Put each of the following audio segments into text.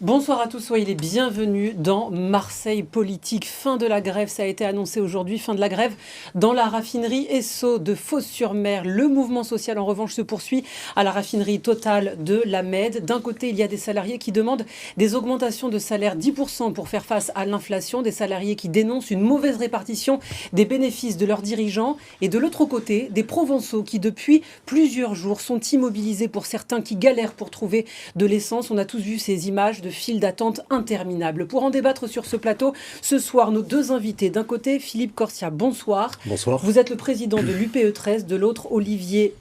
Bonsoir à tous, soyez les bienvenus dans Marseille Politique. Fin de la grève, ça a été annoncé aujourd'hui, fin de la grève dans la raffinerie Esso de Fos-sur-Mer. Le mouvement social en revanche se poursuit à la raffinerie Total de la Med. D'un côté, il y a des salariés qui demandent des augmentations de salaire 10% pour faire face à l'inflation, des salariés qui dénoncent une mauvaise répartition des bénéfices de leurs dirigeants. Et de l'autre côté, des Provençaux qui depuis plusieurs jours sont immobilisés pour certains qui galèrent pour trouver de l'essence. On a tous vu ces images de files d'attente interminables. Pour en débattre sur ce plateau, ce soir, nos deux invités. D'un côté, Philippe Corsia, bonsoir. Bonsoir. Vous êtes le président de l'UPE 13, de l'autre, Oliver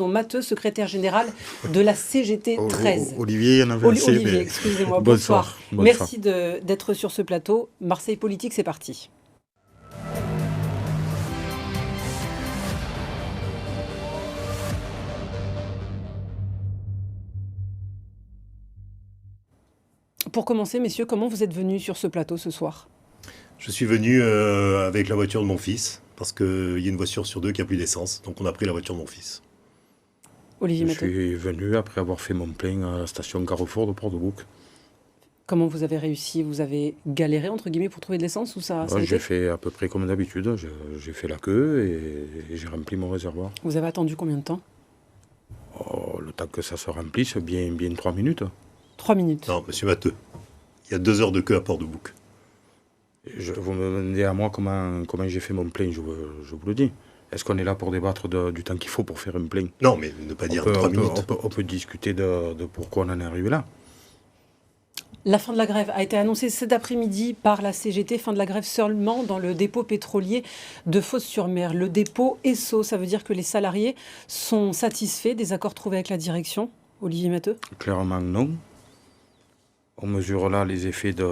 Matteux, secrétaire général de la CGT 13. Olivier, il y en avait assez, Olivier, excusez-moi, bonsoir. Merci d'être sur ce plateau. Marseille Politique, c'est parti. Pour commencer, messieurs, comment vous êtes venus sur ce plateau ce soir ? Je suis venu avec la voiture de mon fils, parce qu'il y a une voiture sur deux qui n'a plus d'essence, donc on a pris la voiture de mon fils. Olivier Je Matteux. suis venu après avoir fait mon plein à la station Carrefour de Port-de-Bouc. Comment vous avez réussi ? Vous avez galéré, entre guillemets, pour trouver de l'essence ou ça a été... J'ai fait à peu près comme d'habitude. J'ai fait la queue et j'ai rempli mon réservoir. Vous avez attendu combien de temps ? Le temps que ça se remplisse, bien 3 minutes. 3 minutes. Non, monsieur Matteux, il y a 2 heures de queue à Port-de-Bouc. Vous me demandez à moi comment j'ai fait mon plein, je vous le dis. Est-ce qu'on est là pour débattre du temps qu'il faut pour faire un plein ? Non, mais ne pas dire 3 minutes. On peut discuter de pourquoi on en est arrivé là. La fin de la grève a été annoncée cet après-midi par la CGT, fin de la grève seulement dans le dépôt pétrolier de Fos-sur-Mer. Le dépôt Esso, ça veut dire que les salariés sont satisfaits des accords trouvés avec la direction ? Olivier Matteux ? Clairement non. On mesure là les effets de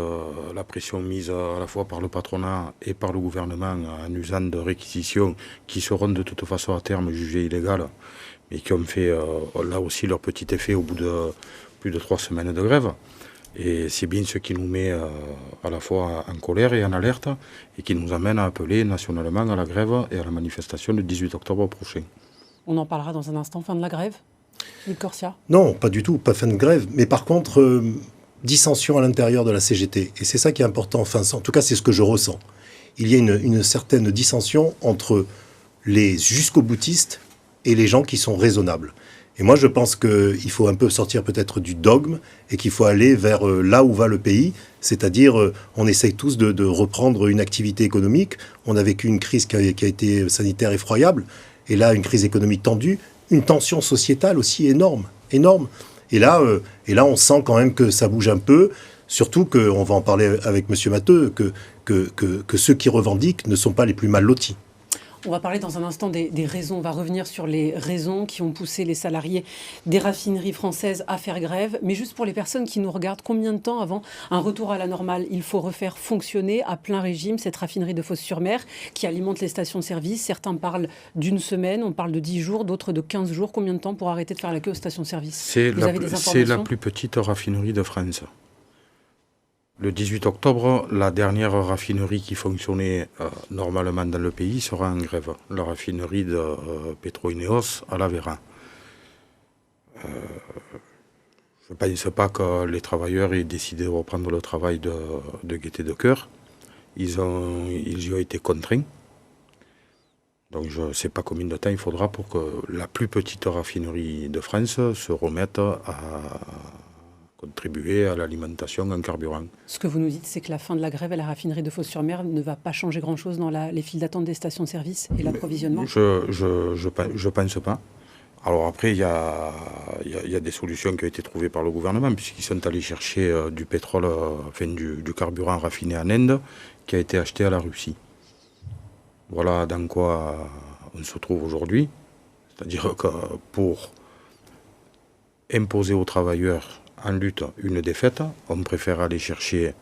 la pression mise à la fois par le patronat et par le gouvernement en usant de réquisitions qui seront de toute façon à terme jugées illégales, mais qui ont fait là aussi leur petit effet au bout de plus de 3 semaines de grève. Et c'est bien ce qui nous met à la fois en colère et en alerte et qui nous amène à appeler nationalement à la grève et à la manifestation du 18 octobre prochain. On en parlera dans un instant, fin de la grève. Philippe Corsia ? Non, pas du tout, pas fin de grève. Mais par contre, dissension à l'intérieur de la CGT. Et c'est ça qui est important. Enfin, en tout cas, c'est ce que je ressens. Il y a une certaine dissension entre les jusqu'au-boutistes et les gens qui sont raisonnables. Et moi, je pense qu'il faut un peu sortir peut-être du dogme et qu'il faut aller vers là où va le pays. C'est-à-dire, on essaye tous de reprendre une activité économique. On a vécu une crise qui a été sanitaire effroyable. Et là, une crise économique tendue. Une tension sociétale aussi énorme. Et là, on sent quand même que ça bouge un peu. Surtout qu'on va en parler avec M. Matteux, que ceux qui revendiquent ne sont pas les plus mal lotis. On va parler dans un instant des raisons. On va revenir sur les raisons qui ont poussé les salariés des raffineries françaises à faire grève. Mais juste pour les personnes qui nous regardent, combien de temps avant un retour à la normale il faut refaire fonctionner à plein régime cette raffinerie de Fos-sur-Mer qui alimente les stations-service ? Certains parlent d'une semaine, on parle de 10 jours, d'autres de 15 jours. Combien de temps pour arrêter de faire la queue aux stations-service ? C'est la plus petite raffinerie de France. Le 18 octobre, la dernière raffinerie qui fonctionnait normalement dans le pays sera en grève. La raffinerie de Petroineos à La Véra. Je ne pense pas que les travailleurs aient décidé de reprendre le travail de gaieté de cœur. Ils y ont été contraints. Donc je ne sais pas combien de temps il faudra pour que la plus petite raffinerie de France se remette à contribuer à l'alimentation en carburant. Ce que vous nous dites, c'est que la fin de la grève à la raffinerie de Fos-sur-Mer ne va pas changer grand-chose dans les files d'attente des stations-service et l'approvisionnement ? Je pense pas. Alors après, il y a des solutions qui ont été trouvées par le gouvernement, puisqu'ils sont allés chercher du pétrole, du carburant raffiné en Inde, qui a été acheté à la Russie. Voilà dans quoi on se trouve aujourd'hui. C'est-à-dire que pour imposer aux travailleurs en lutte une défaite, on préfère aller chercher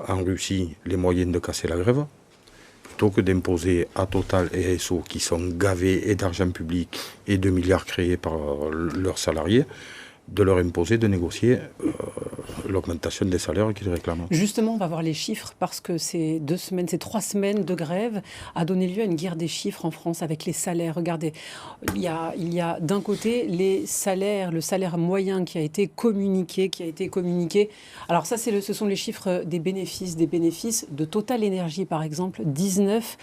en Russie les moyens de casser la grève, plutôt que d'imposer à Total et à Esso, qui sont gavés et d'argent public et de milliards créés par leurs salariés, de leur imposer de négocier l'augmentation des salaires qu'ils réclament. Justement, on va voir les chiffres parce que ces 3 semaines de grève a donné lieu à une guerre des chiffres en France avec les salaires. Regardez, il y a d'un côté les salaires, le salaire moyen qui a été communiqué. Alors ça, ce sont les chiffres des bénéfices de Total Énergie, par exemple, 19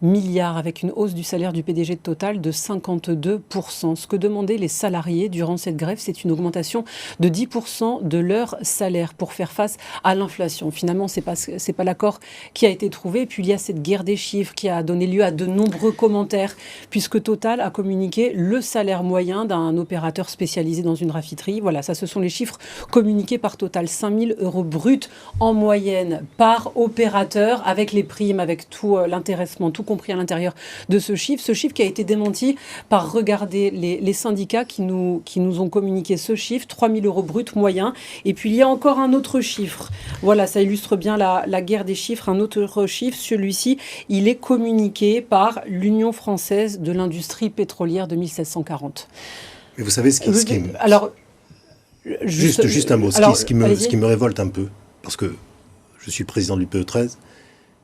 milliards avec une hausse du salaire du PDG de Total de 52%. Ce que demandaient les salariés durant cette grève, c'est une augmentation de 10% de leur salaire pour faire face à l'inflation. Finalement, c'est pas l'accord qui a été trouvé. Et puis il y a cette guerre des chiffres qui a donné lieu à de nombreux commentaires puisque Total a communiqué le salaire moyen d'un opérateur spécialisé dans une raffinerie. Voilà, ça ce sont les chiffres communiqués par Total. 5 000 € bruts en moyenne par opérateur avec les primes, avec tout l'intéressement, tout compris à l'intérieur de ce chiffre. Ce chiffre qui a été démenti par, regardez, les syndicats qui nous ont communiqué ce chiffre, 3 000 € bruts moyens. Et puis il y a encore un autre chiffre. Voilà, ça illustre bien la guerre des chiffres. Un autre chiffre, celui-ci, il est communiqué par l'Union française de l'industrie pétrolière de 1740. Mais vous savez ce qui alors, juste un mot. Alors, ce qui me révolte un peu, parce que je suis président du PE13,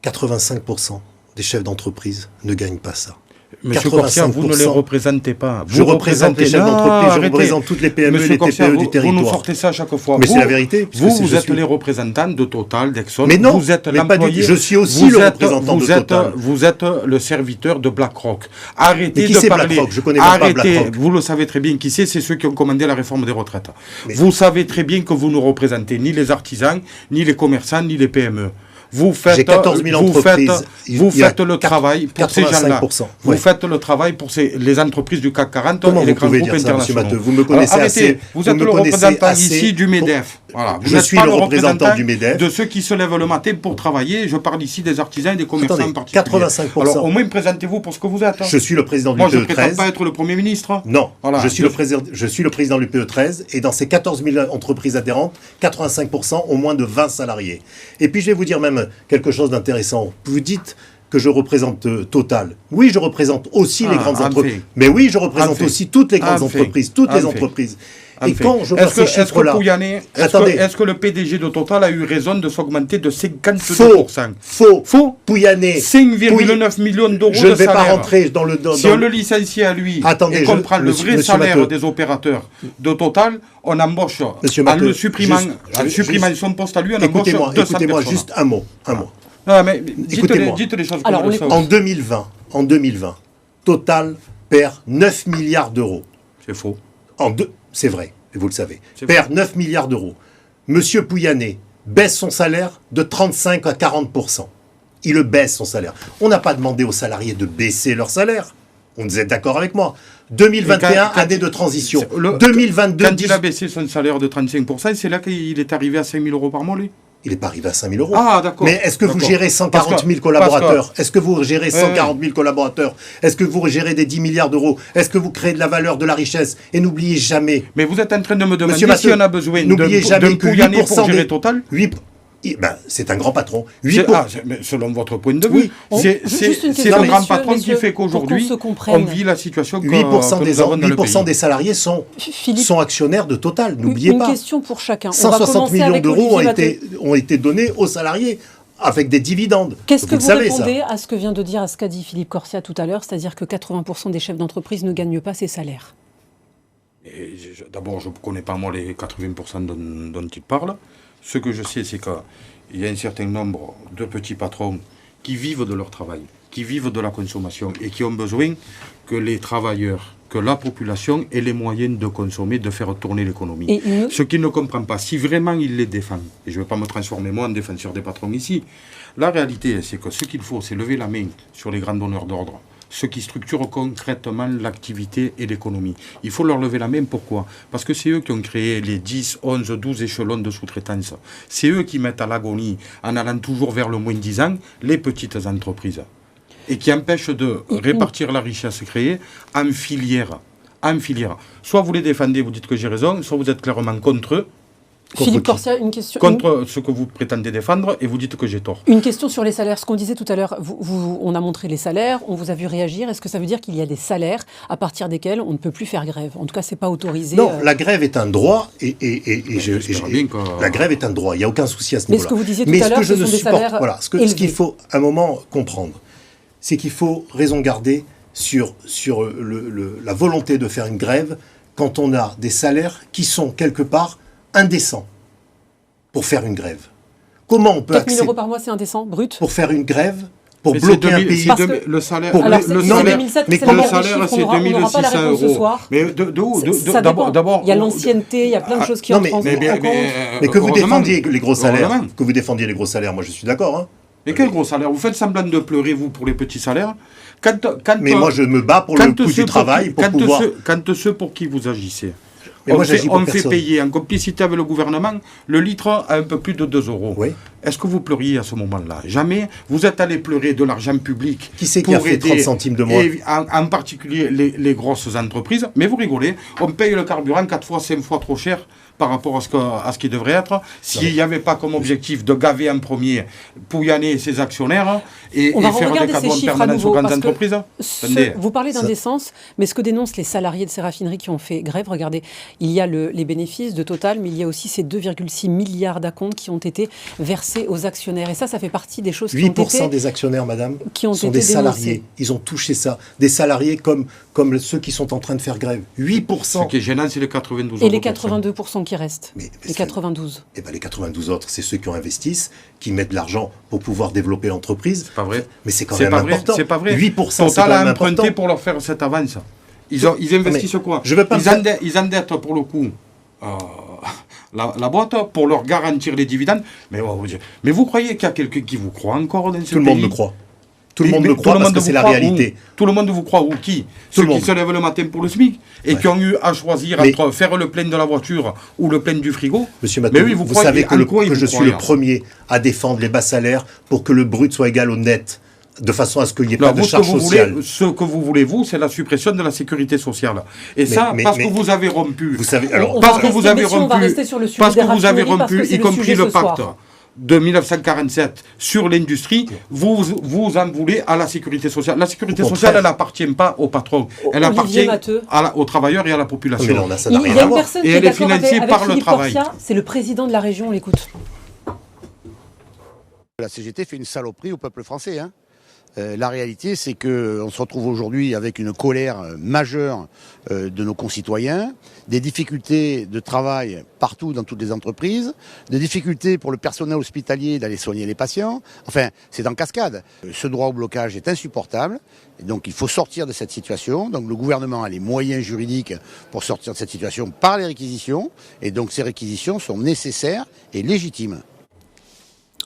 85% des chefs d'entreprise ne gagnent pas ça. Monsieur Corsia, vous ne les représentez pas. Je représente les chefs d'entreprise, je représente toutes les PME, les TPE du territoire. Vous nous sortez ça à chaque fois. Mais c'est la vérité. Vous êtes les représentants de Total, d'Exxon. Mais non, vous êtes l'employé. Je suis aussi le représentant de Total. Vous êtes le serviteur de BlackRock. Arrêtez de parler. BlackRock, je connais pas BlackRock. Vous le savez très bien qui c'est ceux qui ont commandé la réforme des retraites. Vous savez très bien que vous ne représentez ni les artisans, ni les commerçants, ni les PME. Vous faites 14 000 entreprises. Vous faites le travail pour ces gens-là. Vous faites le travail pour les entreprises du CAC 40 et les grands groupes internationaux. Vous me connaissez assez. Vous êtes le représentant ici du MEDEF. Voilà. Je suis le représentant du MEDEF. De ceux qui se lèvent le matin pour travailler. Je parle ici des artisans et des commerçants en particulier. 85%. Alors au moins présentez-vous pour ce que vous êtes. Je suis le président du PE13. Moi je ne prétends pas être le Premier ministre. Non. Voilà. Je suis le président du PE13 et dans ces 14 000 entreprises adhérentes, 85% ont moins de 20 salariés. Et puis je vais vous dire même quelque chose d'intéressant. Vous dites que je représente Total. Oui, je représente aussi les grandes entreprises. Mais oui, je représente aussi toutes les grandes entreprises, toutes les entreprises. Et quand je vois ces chiffres-là... Est-ce que le PDG de Total a eu raison de s'augmenter de 52%? Faux. Pouyanné. 5,9 millions d'euros de salaire. Je ne vais pas rentrer dans le... Si on le licencie à lui et qu'on prend le vrai salaire des opérateurs de Total, on embauche, en le supprimant son poste à lui, on embauche 200 personnes. Écoutez-moi, juste un mot. Non, mais dites les choses comme ça. En 2020, Total perd 9 milliards d'euros. C'est faux. C'est vrai, vous le savez. Perd 9 milliards d'euros. Monsieur Pouyanné baisse son salaire de 35 à 40%. Il le baisse son salaire. On n'a pas demandé aux salariés de baisser leur salaire. Vous êtes d'accord avec moi. 2021, année de transition. 2022... Quand il a baissé son salaire de 35%, c'est là qu'il est arrivé à 5 000 € par mois, lui. Il n'est pas arrivé à 5 000 €. Ah, d'accord. Mais est-ce que vous gérez 140 000 collaborateurs? Est-ce que vous gérez 140 000 collaborateurs? Est-ce que vous gérez des 10 milliards d'euros? Est-ce que vous créez de la valeur, de la richesse? Et n'oubliez jamais... Mais vous êtes en train de me demander si on a besoin de Pouyanné pour gérer Total? C'est un grand patron. Mais selon votre point de vue, c'est un grand patron qui fait qu'aujourd'hui, on vit la situation que 8% des salariés sont actionnaires de Total. N'oubliez pas. Une question pour chacun. 160 millions d'euros ont été donnés aux salariés avec des dividendes. Qu'est-ce que vous répondez à ce que vient de dire, à ce qu'a dit Philippe Corsia tout à l'heure, c'est-à-dire que 80% des chefs d'entreprise ne gagnent pas ces salaires? D'abord, je ne connais pas moi les 80% dont il parle. Ce que je sais, c'est qu'il y a un certain nombre de petits patrons qui vivent de leur travail, qui vivent de la consommation et qui ont besoin que les travailleurs, que la population ait les moyens de consommer, de faire tourner l'économie. Ce qu'ils ne comprennent pas, si vraiment ils les défendent, et je ne vais pas me transformer moi en défenseur des patrons ici, la réalité, c'est que ce qu'il faut, c'est lever la main sur les grands donneurs d'ordre, ceux qui structurent concrètement l'activité et l'économie. Il faut leur lever la main. Pourquoi? Parce que c'est eux qui ont créé les 10, 11, 12 échelons de sous-traitance. C'est eux qui mettent à l'agonie, en allant toujours vers le moins 10 ans, les petites entreprises. Et qui empêchent de répartir la richesse créée en filière. Soit vous les défendez, vous dites que j'ai raison, soit vous êtes clairement contre eux. Philippe qui Corsia, une question. Contre ce que vous prétendez défendre, et vous dites que j'ai tort. Une question sur les salaires. Ce qu'on disait tout à l'heure, on a montré les salaires, on vous a vu réagir. Est-ce que ça veut dire qu'il y a des salaires à partir desquels on ne peut plus faire grève? En tout cas, c'est pas autorisé. Non, la grève est un droit la grève est un droit. Il n'y a aucun souci à ce niveau-là. Mais ce que vous disiez tout à l'heure, ce sont des salaires voilà, ce qu'il faut à un moment comprendre, c'est qu'il faut raison garder sur la volonté de faire une grève quand on a des salaires qui sont quelque part indécents pour faire une grève. Comment on peut 4 000 euros par mois, c'est indécent, brut? pour faire une grève, pour mais bloquer un pays? Le salaire, Alors, le c'est salaire, 2007, mais c'est le la salaire, c'est 2600 euros. Mais de où? D'abord, il y a l'ancienneté, il y a plein de choses qui entrent en compte. Mais que vous défendiez les gros salaires, moi je suis d'accord. Hein. Mais quel gros salaire? Vous faites semblant de pleurer, vous, pour les petits salaires. Mais moi je me bats pour le coût du travail, pour pouvoir... Quand ceux pour qui vous agissez, Mais on fait payer en complicité avec le gouvernement le litre à un peu plus de 2 euros. Oui. Est-ce que vous pleuriez à ce moment-là? Jamais. Vous êtes allé pleurer de l'argent public. Qui c'est qui a fait 30 centimes de moins? En particulier les grosses entreprises. Mais vous rigolez, on paye le carburant 4 fois, 5 fois trop cher par rapport à ce qui devrait être. S'il n'y avait pas comme objectif de gaver en premier Pouyanné et ses actionnaires et faire des cadeaux en permanence aux grandes entreprises. Vous parlez d'indécence, mais ce que dénoncent les salariés de ces raffineries qui ont fait grève, regardez, il y a les bénéfices de Total, mais il y a aussi ces 2,6 milliards d'acomptes qui ont été versés aux actionnaires. Et ça fait partie des choses qui ont été... 8% des actionnaires, madame, sont des salariés. Dénoncés. Ils ont touché ça. Des salariés comme ceux qui sont en train de faire grève. 8%. Ce qui est gênant, c'est les 92%. Et les 82% qui restent. Les 92. Eh ben, les 92 autres, c'est ceux qui investissent, qui mettent de l'argent pour pouvoir développer l'entreprise. C'est pas vrai. Mais c'est quand même important. C'est pas vrai. 8%, c'est quand même important. Total a emprunté pour leur faire cette avance. Ils investissent quoi? Ils endettent pour le coup la boîte pour leur garantir les dividendes. Mais vous croyez qu'il y a quelqu'un qui vous croit encore dans ce pays? Tout le monde me croit. Tout le monde me croit parce que c'est la réalité. Tout le monde vous croit ou qui? Ceux qui se lèvent le matin pour le SMIC et qui ont eu à choisir entre faire le plein de la voiture ou le plein du frigo. Monsieur Matou, vous savez que je suis le premier à défendre les bas salaires pour que le brut soit égal au net, de façon à ce qu'il n'y ait pas de charge sociale. Ce que vous voulez, c'est la suppression de la sécurité sociale. Et parce que vous avez rompu. Vous savez, parce que vous avez rompu, y compris le pacte de 1947 sur l'industrie, vous en voulez à la sécurité sociale. La sécurité sociale, elle n'appartient pas aux patrons. Elle appartient aux travailleurs et à la population. Mais non, ça n'a rien Il y a à une voir. personne qui est d'accord avec Philippe Corsia, c'est le président de la région, on l'écoute. La CGT fait une saloperie au peuple français. La réalité, c'est qu'on se retrouve aujourd'hui avec une colère majeure de nos concitoyens, des difficultés de travail partout dans toutes les entreprises, des difficultés pour le personnel hospitalier d'aller soigner les patients. Enfin, c'est en cascade. Ce droit au blocage est insupportable. Et donc, il faut sortir de cette situation. Donc, le gouvernement a les moyens juridiques pour sortir de cette situation par les réquisitions. Et donc, ces réquisitions sont nécessaires et légitimes.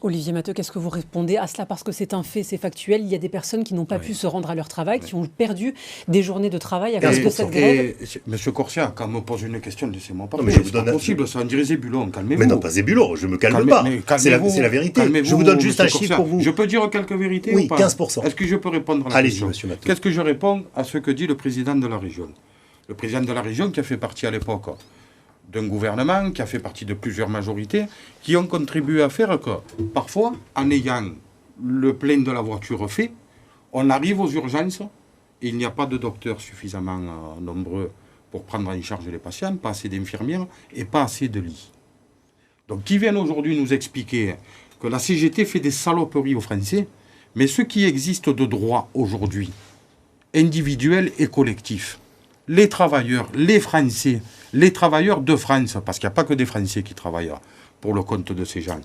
Olivier Matteux, qu'est-ce que vous répondez à cela? Parce que c'est un fait, c'est factuel. Il y a des personnes qui n'ont pas pu se rendre à leur travail, qui ont perdu des journées de travail à cause de cette grève. Monsieur Corsia, quand on me pose une question, laissez-moi pas. Mais c'est pas possible, ça, on dirait Zébulon, calmez-vous. Mais non, pas Zébulon, je me calme pas. C'est la vérité. Je vous donne juste un chiffre pour vous. Je peux dire quelques vérités ou pas? 15%. Est-ce que je peux répondre à la question? Allez-y, monsieur Matteux. Qu'est-ce que je réponds à ce que dit le président de la région? Le président de la région qui a fait partie à l'époque d'un gouvernement, qui a fait partie de plusieurs majorités, qui ont contribué à faire que, parfois, en ayant le plein de la voiture fait, on arrive aux urgences et il n'y a pas de docteurs suffisamment nombreux pour prendre en charge les patients, pas assez d'infirmières et pas assez de lits. Donc, qui viennent aujourd'hui nous expliquer que la CGT fait des saloperies aux Français, mais ce qui existe de droit aujourd'hui, individuel et collectif, les travailleurs, les Français, les travailleurs de France, parce qu'il n'y a pas que des Français qui travaillent pour le compte de ces gens,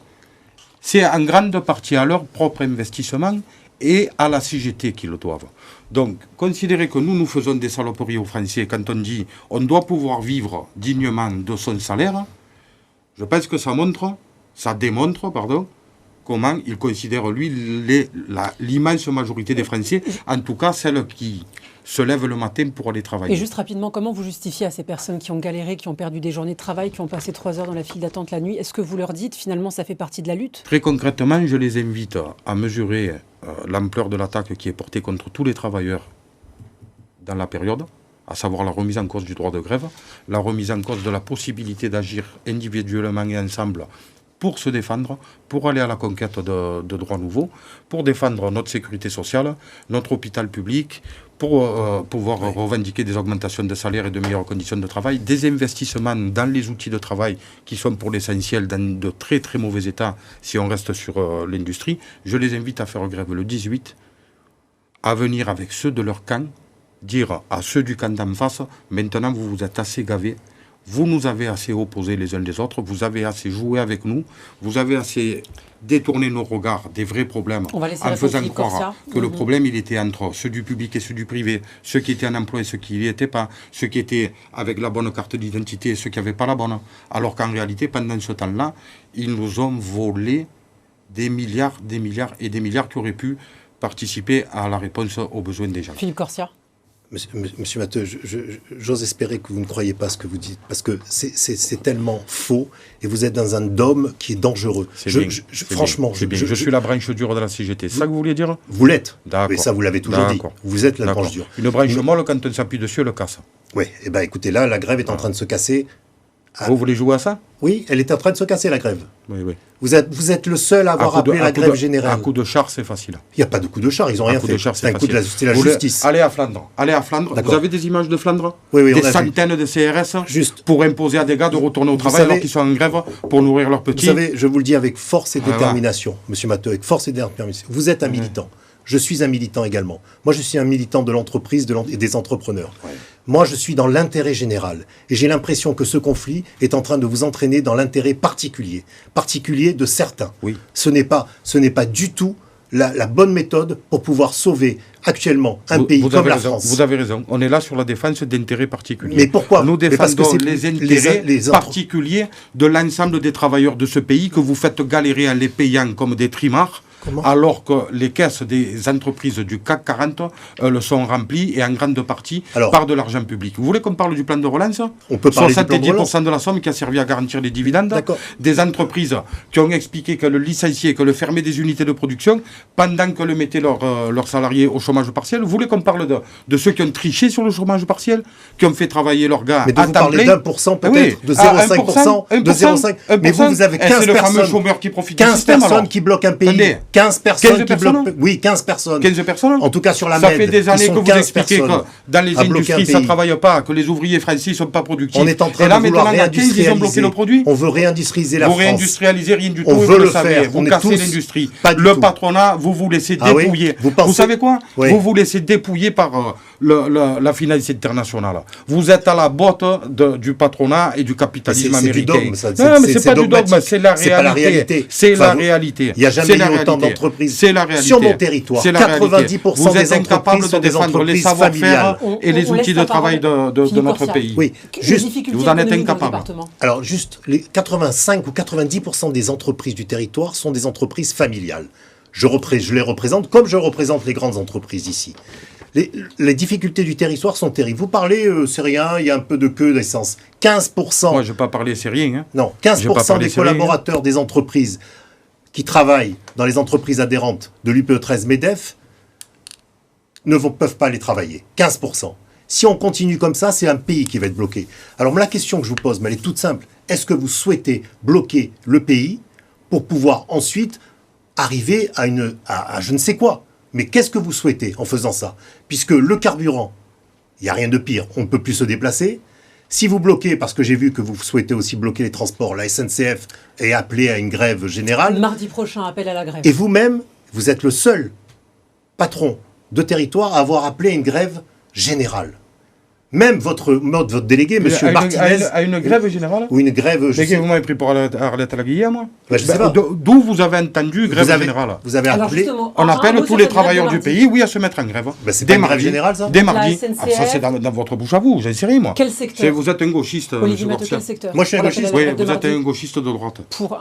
c'est en grande partie à leur propre investissement et à la CGT qu'ils le doivent. Donc, considérer que nous faisons des saloperies aux Français quand on dit on doit pouvoir vivre dignement de son salaire, je pense que ça démontre, comment il considère, lui, l'immense majorité des Français, en tout cas celles qui se lèvent le matin pour aller travailler. Et juste rapidement, comment vous justifiez à ces personnes qui ont galéré, qui ont perdu des journées de travail, qui ont passé 3 heures dans la file d'attente la nuit, est-ce que vous leur dites, finalement, ça fait partie de la lutte? Très concrètement, je les invite à mesurer l'ampleur de l'attaque qui est portée contre tous les travailleurs dans la période, à savoir la remise en cause du droit de grève, la remise en cause de la possibilité d'agir individuellement et ensemble pour se défendre, pour aller à la conquête de droits nouveaux, pour défendre notre sécurité sociale, notre hôpital public, pour pouvoir revendiquer des augmentations de salaire et de meilleures conditions de travail, des investissements dans les outils de travail qui sont pour l'essentiel dans de très très mauvais état si on reste sur l'industrie. Je les invite à faire grève le 18, à venir avec ceux de leur camp, dire à ceux du camp d'en face, maintenant vous vous êtes assez gavés, vous nous avez assez opposés les uns des autres, vous avez assez joué avec nous, vous avez assez détourné nos regards des vrais problèmes en faisant croire que le problème il était entre ceux du public et ceux du privé, ceux qui étaient en emploi et ceux qui n'y étaient pas, ceux qui étaient avec la bonne carte d'identité et ceux qui n'avaient pas la bonne. Alors qu'en réalité, pendant ce temps-là, ils nous ont volé des milliards et des milliards qui auraient pu participer à la réponse aux besoins des gens. Philippe Corsia. Monsieur Matteux, j'ose espérer que vous ne croyez pas ce que vous dites, parce que c'est tellement faux, et vous êtes dans un dôme qui est dangereux. Franchement, je suis la branche dure de la CGT. C'est ça que vous vouliez dire? Vous l'êtes. D'accord. Mais ça, vous l'avez toujours dit. Vous êtes la branche dure. Une branche molle, quand on s'appuie dessus, elle le casse. Oui, et bien écoutez, là, la grève est en train de se casser. Vous voulez jouer à ça? Oui, elle est en train de se casser, la grève. Oui. Vous êtes le seul à avoir appelé la grève générale. Un coup de char, c'est facile. Il n'y a pas de coup de char, ils n'ont rien fait. C'est la justice. Allez à Flandre. Vous avez des images de Flandre? Oui, des centaines de CRS pour imposer à des gars de retourner au travail alors qu'ils sont en grève pour nourrir leurs petits. Vous savez, je vous le dis avec force et détermination, monsieur Matteux, avec force et détermination. Vous êtes un militant. Je suis un militant également. Moi, je suis un militant de l'entreprise et des entrepreneurs. Ouais. Moi, je suis dans l'intérêt général. Et j'ai l'impression que ce conflit est en train de vous entraîner dans l'intérêt particulier de certains. Oui. Ce n'est pas du tout la bonne méthode pour pouvoir sauver actuellement un pays comme la France. Vous avez raison. On est là sur la défense d'intérêts particuliers. Mais pourquoi? Nous défendons les intérêts particuliers de l'ensemble des travailleurs de ce pays que vous faites galérer en les payant comme des trimards. Alors que les caisses des entreprises du CAC 40 le sont remplies et en grande partie par de l'argent public. Vous voulez qu'on parle du plan de relance? On peut parler 70% de la somme qui a servi à garantir les dividendes. Des entreprises qui ont expliqué que le licencier, que le fermer des unités de production pendant que le mettaient leurs salariés au chômage partiel. Vous voulez qu'on parle de ceux qui ont triché sur le chômage partiel, qui ont fait travailler leurs gars à temps plein? d'1% peut-être, de 0,5%, de 0,5%. Mais vous avez 15 personnes. C'est le fameux chômeur qui profite du système. 15 personnes qui bloquent un pays. 15 personnes qui bloquent. Oui, 15 personnes. 15 personnes. En tout cas sur la Ça MED. fait des années que vous expliquez que dans les industries ça ne travaille pas, que les ouvriers français ne sont pas productifs. On est en train de vouloir réindustrialiser. Ils ont bloqué le produit. On veut réindustrialiser la France. Vous réindustrialisez rien du tout. On veut le savez. faire. Vous cassez l'industrie. Le patronat, vous laissez dépouiller. Vous savez quoi? Vous laissez dépouiller par la finance internationale. Vous êtes à la botte du patronat et du capitalisme américain. Non, mais c'est pas du dogme, c'est la réalité. C'est la réalité. Il n'y a jamais eu autant d'entreprises sur mon territoire. 90% des entreprises sont des entreprises familiales. Et les outils de travail de notre pays. Oui, juste, vous en êtes incapable. Alors, juste, les 85 ou 90% des entreprises du territoire sont des entreprises familiales. Je les représente comme je représente les grandes entreprises ici. Les difficultés du territoire sont terribles. Vous parlez, c'est rien, il y a un peu de queue d'essence. 15%. Moi, je ne vais pas parler, c'est rien. Hein. Non, 15% des collaborateurs des entreprises qui travaillent dans les entreprises adhérentes de l'UPE 13 MEDEF peuvent pas aller travailler. 15%. Si on continue comme ça, c'est un pays qui va être bloqué. Alors la question que je vous pose, mais elle est toute simple. Est-ce que vous souhaitez bloquer le pays pour pouvoir ensuite arriver à je ne sais quoi? Mais qu'est-ce que vous souhaitez en faisant ça? Puisque le carburant, il n'y a rien de pire, on ne peut plus se déplacer. Si vous bloquez, parce que j'ai vu que vous souhaitez aussi bloquer les transports, la SNCF est appelée à une grève générale. Mardi prochain, appel à la grève. Et vous-même, vous êtes le seul patron de territoire à avoir appelé à une grève générale. Même votre délégué, M. Martinez... À une grève générale? Ou une grève... Vous m'avez pris pour Arlette Laguillet, moi? Je sais pas. D'où vous avez entendu grève générale? Vous avez appelé... On appelle tous les travailleurs du pays, à se mettre en grève. C'est pas une grève générale, ça? Dès mardi. Ça, c'est dans votre bouche à vous, j'en sais rien, moi. Quel secteur? Vous êtes un gauchiste, Olivier Matteux, quel secteur? Moi, je suis un gauchiste. Oui, vous êtes un gauchiste de droite.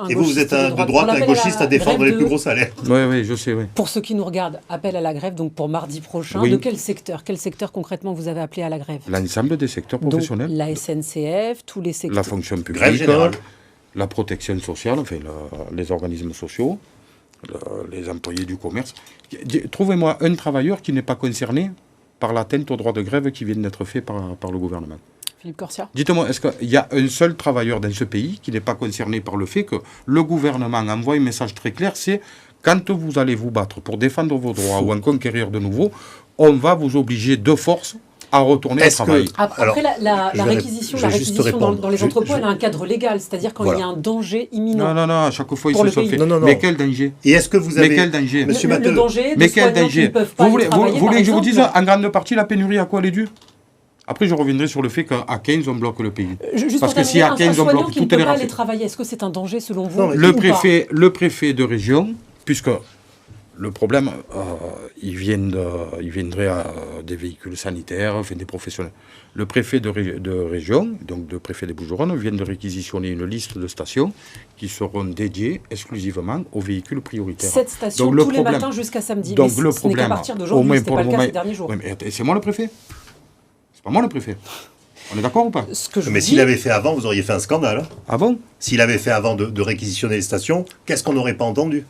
Et vous êtes de droite, un gauchiste à défendre les plus gros salaires. Oui, je sais, oui. Pour ceux qui nous regardent, appel à la grève, donc pour mardi prochain. De quel secteur? Quel secteur, concrètement, vous avez appelé à la grève? L'ensemble des secteurs professionnels. Donc, la SNCF, tous les secteurs. La fonction publique, la protection sociale, enfin les organismes sociaux, les employés du commerce. Trouvez-moi un travailleur qui n'est pas concerné par l'atteinte aux droits de grève qui viennent d'être faits par le gouvernement. Philippe Corsia. Dites-moi, est-ce qu'il y a un seul travailleur dans ce pays qui n'est pas concerné par le fait que le gouvernement envoie un message très clair, c'est quand vous allez vous battre pour défendre vos droits ou en conquérir de nouveaux, on va vous obliger de force à retourner au travail. Après, la réquisition dans les entrepôts, elle a un cadre légal, c'est-à-dire quand il y a un danger imminent. Non, à chaque fois, ils se sont fait. Non. Mais quel danger? Et est-ce que vous avez... Mais quel danger? Le danger de soignants qui ne peuvent pas aller travailler, Vous voulez que je vous par dise, en grande partie, la pénurie, à quoi elle est due? Après, je reviendrai sur le fait qu'à 15, on bloque le pays. Parce que si à 15, on bloque toutes les raffineries... travailler, est-ce que c'est un danger selon vous? Le préfet de région, puisque le problème, il viendrait à des véhicules sanitaires, enfin des professionnels. Le préfet de région, donc le préfet des Bouches-du-Rhône, vient de réquisitionner une liste de stations qui seront dédiées exclusivement aux véhicules prioritaires. 7 stations tous les matins jusqu'à samedi. Donc mais ce n'est qu'à partir d'aujourd'hui, ce n'était pas le cas ces derniers jours. Oui, mais c'est moi le préfet. C'est pas moi le préfet. On est d'accord ou pas? Mais s'il avait fait avant, vous auriez fait un scandale. Hein. Ah bon? S'il avait fait avant de réquisitionner les stations, qu'est-ce qu'on n'aurait pas entendu?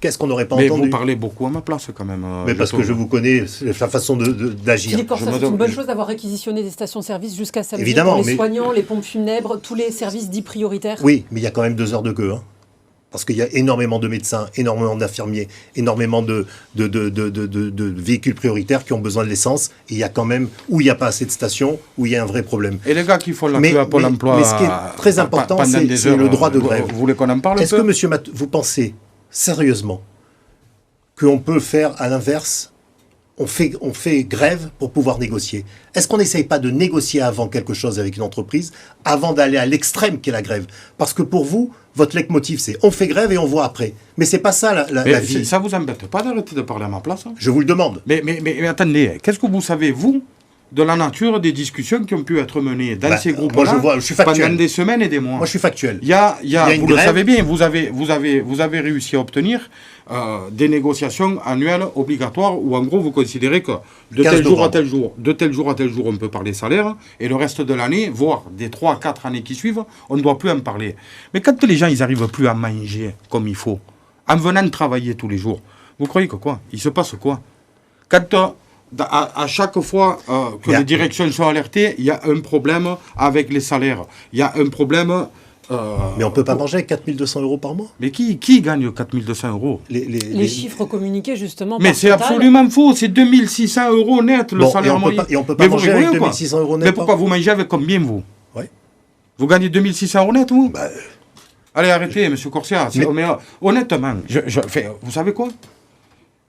Mais vous parlez beaucoup à ma place quand même. Mais parce que je vous connais, la façon d'agir. Philippe Corsia, c'est une bonne chose d'avoir réquisitionné des stations-service jusqu'à samedi. Évidemment, pour les soignants, les pompes funèbres, tous les services dits prioritaires. Oui, mais il y a quand même 2 heures de queue. Hein. Parce qu'il y a énormément de médecins, énormément d'infirmiers, énormément de véhicules prioritaires qui ont besoin de l'essence. Et il y a quand même, où il n'y a pas assez de stations, où il y a un vrai problème. Et les gars qui font la queue à Pôle emploi... Mais ce qui est très important, c'est le droit de grève. Vous voulez qu'on en parle? Est-ce que, monsieur vous pensez sérieusement qu'on peut faire à l'inverse, on fait grève pour pouvoir négocier? Est-ce qu'on n'essaye pas de négocier avant quelque chose avec une entreprise, avant d'aller à l'extrême qu'est la grève? Parce que pour vous, votre leitmotiv, c'est on fait grève et on voit après. Mais c'est pas ça la vie. Ça vous embête pas d'arrêter de parler à ma place? Hein? Je vous le demande. Mais attendez, qu'est-ce que vous savez, vous, de la nature des discussions qui ont pu être menées dans ces groupes-là pendant des semaines et des mois? Moi, je suis factuel. Vous le savez bien, vous avez réussi à obtenir des négociations annuelles obligatoires où, en gros, vous considérez que de tel jour à tel jour, on peut parler salaire, et le reste de l'année, voire des 3 à 4 années qui suivent, on ne doit plus en parler. Mais quand les gens, ils n'arrivent plus à manger comme il faut, en venant travailler tous les jours, vous croyez que quoi? Il se passe quoi? Quand... À chaque fois que les directions sont alertées, il y a un problème avec les salaires. Il y a un problème... mais on ne peut pas manger avec 4 200 € par mois. Mais qui gagne 4 200 €? Les chiffres communiqués, justement. Mais c'est absolument faux. C'est 2 600 € net, le salaire moyen. Et on ne peut pas manger avec 2 600 € net. Mais pourquoi vous mangez avec combien, vous? Ouais. Vous gagnez 2 600 € net, vous? Allez, arrêtez, M. Corsia. Honnêtement, vous savez quoi?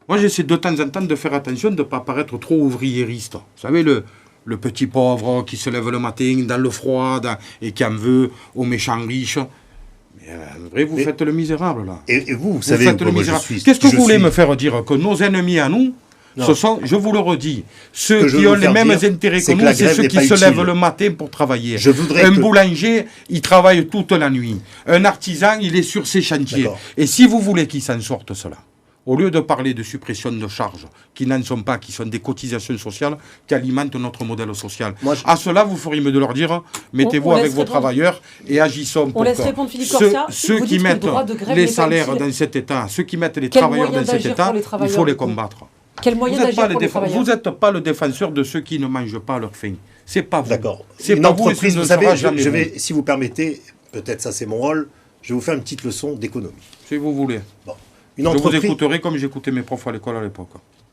Moi, j'essaie de temps en temps de faire attention de ne pas paraître trop ouvriériste. Vous savez, le petit pauvre qui se lève le matin dans le froid et qui en veut aux méchants riches. Mais en vrai, vous faites le misérable, là. Et vous savez où moi je suis. Qu'est-ce que vous voulez me faire dire? Que nos ennemis à nous, ce sont, je vous le redis, ceux qui ont les mêmes intérêts que nous, c'est ceux qui se lèvent le matin pour travailler. Un boulanger, il travaille toute la nuit. Un artisan, il est sur ses chantiers. Et si vous voulez qu'ils s'en sortent, cela, au lieu de parler de suppression de charges qui n'en sont pas, qui sont des cotisations sociales qui alimentent notre modèle social. À cela, vous feriez mieux de leur dire, mettez-vous avec vos travailleurs et agissons pour ceux qui mettent les salaires dans cet État, ceux qui mettent les travailleurs dans cet État, il faut les combattre. Quel moyen d'agir pour les travailleurs? Vous n'êtes pas le défenseur de ceux qui ne mangent pas leur faim. C'est pas vous. D'accord. C'est une pas entreprise, vous savez, je vais, si vous permettez, peut-être ça c'est mon rôle, je vais vous faire une petite leçon d'économie. Si vous voulez. Bon. Je vous écouterai comme j'écoutais mes profs à l'école à l'époque.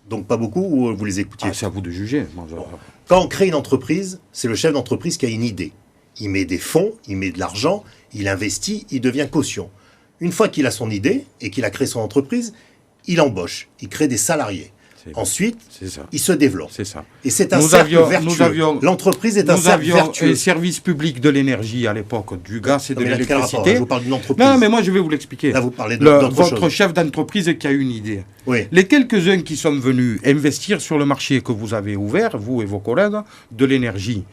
Donc pas beaucoup ou vous les écoutiez? C'est à vous de juger. Quand on crée une entreprise, c'est le chef d'entreprise qui a une idée. Il met des fonds, il met de l'argent, il investit, il devient caution. Une fois qu'il a son idée et qu'il a créé son entreprise, il embauche, il crée des salariés. Ensuite, il se développe. C'est ça. Et c'est un cercle vertueux. L'entreprise est un cercle vertueux. Nous avions un service public de l'énergie à l'époque, du gaz et de l'électricité. Je vous parle d'une entreprise. Non, mais moi je vais vous l'expliquer. Là, vous parlez d'autre chose. Votre chef d'entreprise qui a une idée. Oui. Les quelques-uns qui sont venus investir sur le marché que vous avez ouvert, vous et vos collègues, de l'énergie,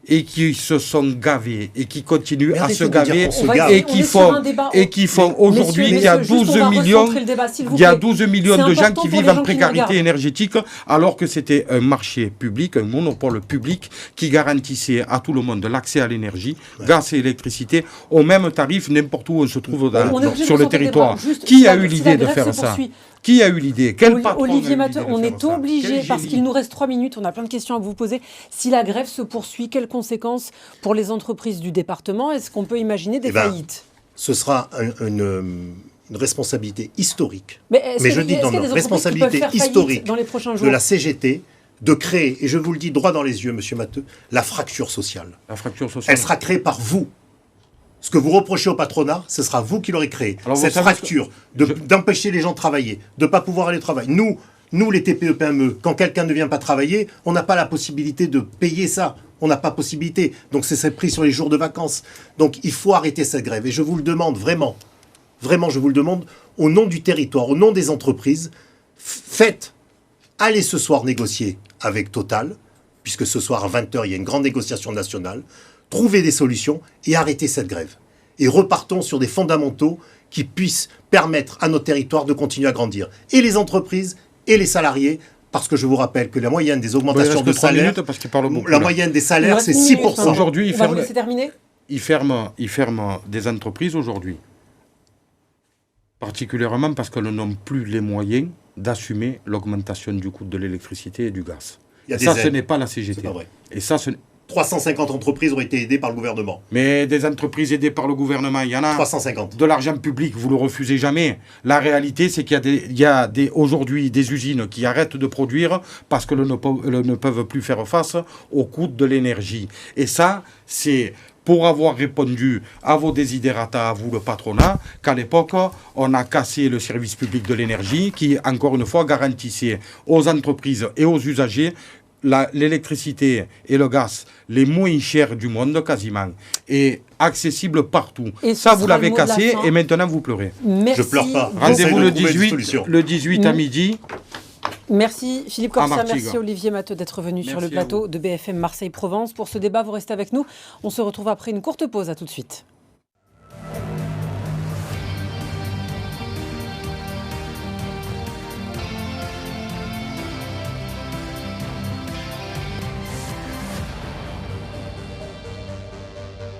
et qui se sont gavés et qui continuent à se gaver et qui font aujourd'hui il y a 12 millions de gens qui vivent en précarité énergétique alors que c'était un marché public, un monopole public qui garantissait à tout le monde l'accès à l'énergie, gaz et électricité au même tarif n'importe où on se trouve sur le territoire. Qui a eu l'idée de faire ça? Qui a eu l'idée? Quel patron a eu Olivier l'idée Matteux, de on faire est ça? obligé, Quel parce génie? qu'il nous reste 3 minutes, on a plein de questions à vous poser. Si la grève se poursuit, quelles conséquences pour les entreprises du département? Est-ce qu'on peut imaginer des faillites? Ce sera une responsabilité historique. Mais je dis non, responsabilité historique dans les prochains jours de la CGT de créer, et je vous le dis droit dans les yeux, monsieur Matteux, la fracture sociale. La fracture sociale. Elle sera créée par vous. Ce que vous reprochez au patronat, ce sera vous qui l'aurez créé. Alors, cette fracture d'empêcher les gens de travailler, de ne pas pouvoir aller travailler. Nous, les TPE-PME, quand quelqu'un ne vient pas travailler, on n'a pas la possibilité de payer ça. On n'a pas possibilité. Donc c'est pris sur les jours de vacances. Donc il faut arrêter cette grève. Et je vous le demande vraiment, je vous le demande, au nom du territoire, au nom des entreprises, allez ce soir négocier avec Total, puisque ce soir à 20h, il y a une grande négociation nationale. Trouvez des solutions et arrêtez cette grève. Et repartons sur des fondamentaux qui puissent permettre à nos territoires de continuer à grandir. Et les entreprises et les salariés, parce que je vous rappelle que la moyenne des augmentations de salaire, la moyenne des salaires, c'est 6%. Aujourd'hui, on va vous laisser terminer. Ils ferment des entreprises aujourd'hui. Particulièrement parce qu'elles n'ont plus les moyens d'assumer l'augmentation du coût de l'électricité et du gaz. Et ça, ce n'est pas la CGT. C'est pas vrai. Et ça, 350 entreprises ont été aidées par le gouvernement. Mais des entreprises aidées par le gouvernement, il y en a. 350. De l'argent public, vous le refusez jamais. La réalité, c'est qu'il y a aujourd'hui des usines qui arrêtent de produire parce qu'elles ne peuvent plus faire face au coût de l'énergie. Et ça, c'est pour avoir répondu à vos desiderata, à vous le patronat, qu'à l'époque, on a cassé le service public de l'énergie qui, encore une fois, garantissait aux entreprises et aux usagers l'électricité et le gaz les moins chers du monde quasiment et accessibles partout. Et ça, vous l'avez cassé et maintenant vous pleurez. Merci. Je pleure pas. Rendez-vous le 18 à midi. Merci Philippe Corsia, merci Olivier Matteux d'être venu sur le plateau de BFM Marseille-Provence. Pour ce débat, vous restez avec nous. On se retrouve après une courte pause. À tout de suite.